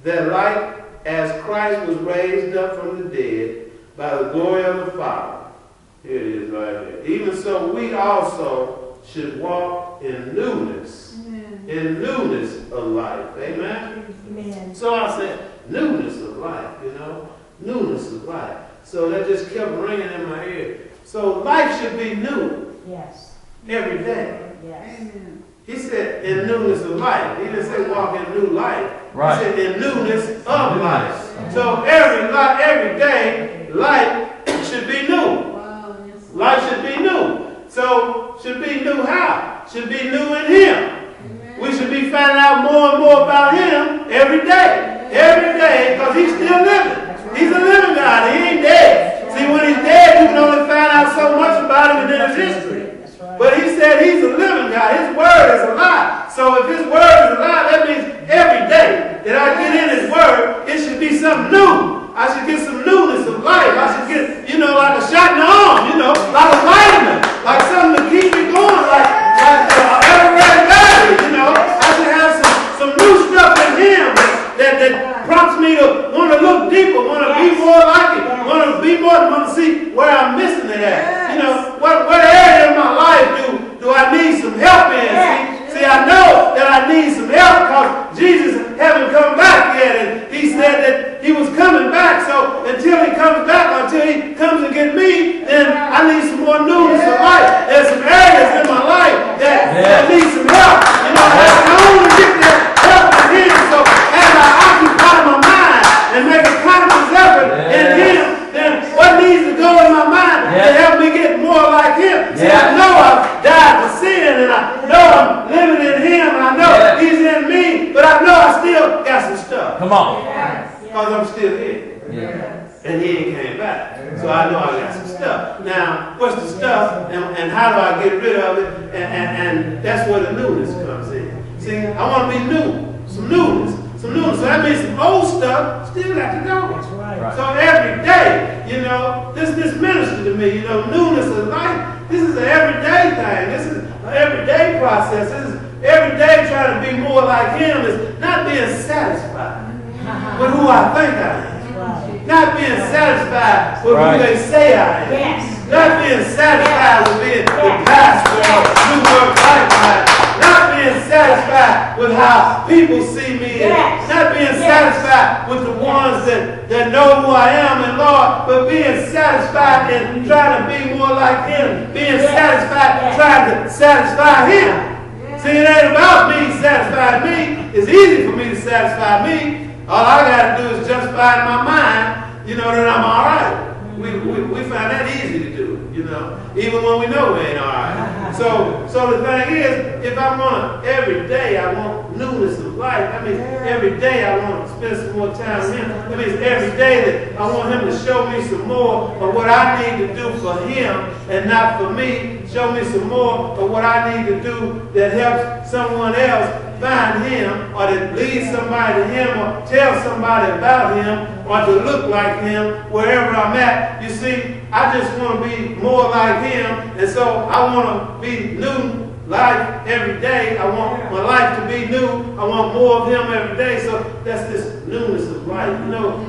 that like as Christ was raised up from the dead by the glory of the Father. Here it is right here. Even so we also should walk in newness. Amen. In newness of life. Amen? Amen. So I said, newness of life, you know. Newness of life. So that just kept ringing in my ear. So life should be new. Yes. Every day. Yes. Amen. He said in newness of life. He didn't say walk in new life. Right. He said in newness of life. So every day, life should be new. Wow, yes. Life should be new. So should be new how? Should be new in Him. Amen. We should be finding out more and more about Him every day. Amen. Every day, because He's still living. Right. He's a living God. He ain't dead. Right. See, when He's dead, you can only find out so much about Him and then His history. But He said He's a living God. His word is alive. So if His word is alive, that means every day that I get in His word, it should be something new. I should get some newness of life. I should get, like a shot in the arm, like a vitamin, like something to keep me going, like every battery, I should have some new stuff in Him that prompts me to want to look deeper, want to be more like it, want to be more, want to see where I'm missing it at. What area of my life do I need some help in? See, I know that I need some help because Jesus haven't come back yet. And He said that He was coming back. So until He comes back, until He comes and get me, then I need some more newness of life. There's some areas in my life that need some help. I only get that help from Him. So as I occupy my mind and make a conscious effort in Him, then what needs to go in my mind to help me get more like Him? See, I know I've died for sin, and I know I'm living in Him, and I know He's in me, but I know I still got some stuff. Come on. Because I'm still here. Yes. And He ain't came back. So I know I got some stuff. Now, what's the stuff, and how do I get rid of it? And that's where the newness comes in. See, I want to be new. Some newness. Some newness. So that means some old stuff still got to go. That's right. So every day, this minister to me, newness of life. This is an everyday thing. This is an everyday process. This is every day trying to be more like Him. Is not being satisfied with who I think I am. Not being satisfied with who they say I am. Yes. Not being satisfied with being the pastor of New Work Life. Not being satisfied with how people see me. Yes. Not being satisfied with the ones that know who I am and Lord, but being satisfied in trying to be more like Him. Being satisfied trying to satisfy Him. See, it ain't about me satisfying me. It's easy for me to satisfy me. All I got to do is justify in my mind, that I'm all right. We find that easy to do, even when we know we ain't all right. So the thing is, if I want every day, I want newness of life. That means every day I want to spend some more time with Him. That means every day that I want Him to show me some more of what I need to do for Him and not for me. Show me some more of what I need to do that helps someone else find Him, or to lead somebody to Him, or tell somebody about Him, or to look like Him wherever I'm at. You see, I just want to be more like Him, and so I want to be new life every day. I want my life to be new. I want more of Him every day. So that's this newness of life.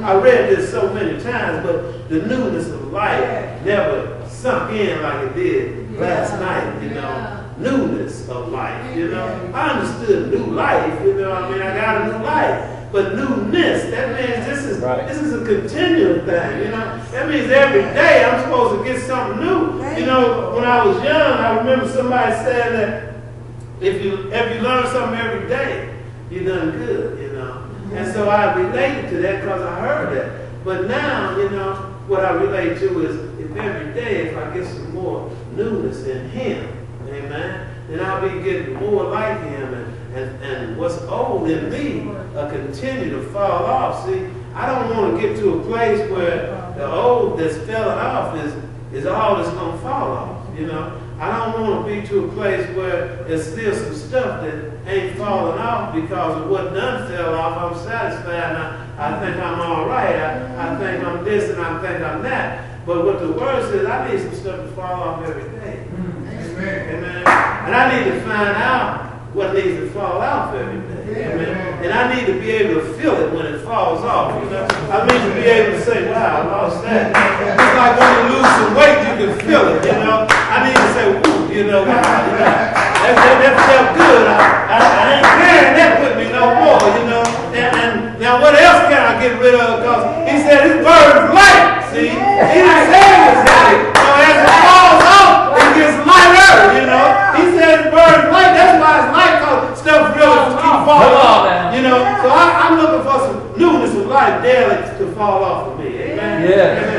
I read this so many times, but the newness of life never sunk in like it did last night, Newness of life, I understood new life, I got a new life. But newness, that means this is a continual thing, That means every day I'm supposed to get something new. When I was young, I remember somebody saying that if you learn something every day, you're done good, And so I related to that because I heard that. But now, what I relate to is if every day, if I get some more newness in Him, amen, then I'll be getting more like Him, and what's old in me will continue to fall off. See, I don't want to get to a place where the old that's falling off is all that's going to fall off, I don't want to be to a place where there's still some stuff that ain't falling off because of what done fell off. I'm satisfied, and I think I'm all right. I think I'm this, and I think I'm that. But what the Word says, I need some stuff to fall off every day. Amen. And I need to find out what needs to fall off every day. Amen. And I need to be able to feel it when it falls off. You know, I need to be able to say, "Wow, I lost that." It's like when you lose some weight, you can feel it. You know, I need to say, "Woo," you know, that felt good. I ain't carrying that with me no more. You know, and now what else can I get rid of? Because he said his burden's light. See, he didn't say it was heavy. So as it falls off, it gets lighter. You know, he said his burden's light. That's why it's light, because stuff really keep falling off. You know, so I'm looking for some newness of life daily to fall off of me. Amen. Yeah.